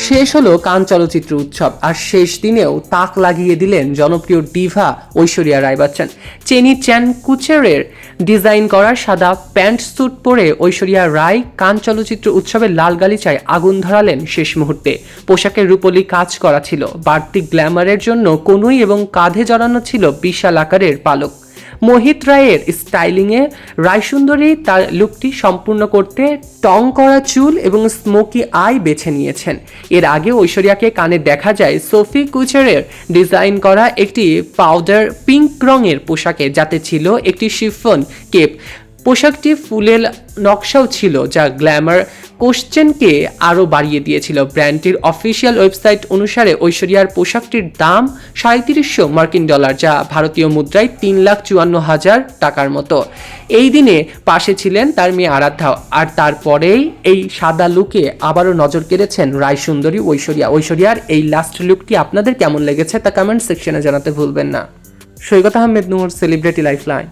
শেষ হলো কান চলচ্চিত্র উৎসব, আর শেষ দিনেও তাক লাগিয়ে দিলেন জনপ্রিয় ডিভা ঐশ্বরিয়া রায় বচ্চন। চেনি চ্যান কুচেরের ডিজাইন করা সাদা প্যান্ট স্যুট পরে ঐশ্বরিয়া রায় কান চলচ্চিত্র উৎসবের লাল গালিচায় আগুন ধরালেন শেষ মুহূর্তে। পোশাকের রূপলি কাজ করা ছিল, বাড়তি গ্ল্যামারের জন্য কনুই এবং কাঁধে জড়ানো ছিল বিশাল আকারের পালক। মোহিত রায়ের স্টাইলিংয়ে রায়সুন্দরী তার লুকটি সম্পূর্ণ করতে টং করা চুল এবং স্মোকি আই বেছে নিয়েছেন। এর আগে ঐশ্বরিয়াকে কানে দেখা যায় সোফি কুচারের ডিজাইন করা একটি পাউডার পিঙ্ক রঙের পোশাকে, যাতে ছিল একটি শিফন কেপ। পোশাকটি ফুলের নকশাও ছিল, যা গ্ল্যামার কোশ্চেনকে আরও বাড়িয়ে দিয়েছিল। ব্র্যান্ডটির অফিসিয়াল ওয়েবসাইট অনুসারে ঐশ্বরিয়ার পোশাকটির দাম $৩৫০০, যা ভারতীয় মুদ্রায় ৩,৫৪,০০০ টাকার মতো। এই দিনে পাশে ছিলেন তার মেয়ে আরাধ্যা, আর তারপরেই এই সাদা লুকে আবারও নজর কেড়েছেন রায়সুন্দরী ঐশ্বরিয়া। ঐশ্বরিয়ার এই লাস্ট লুকটি আপনাদের কেমন লেগেছে তা কমেন্ট সেকশনে জানাতে ভুলবেন না। সৈকত আহমেদ নূর, সেলিব্রিটি লাইফলাইন।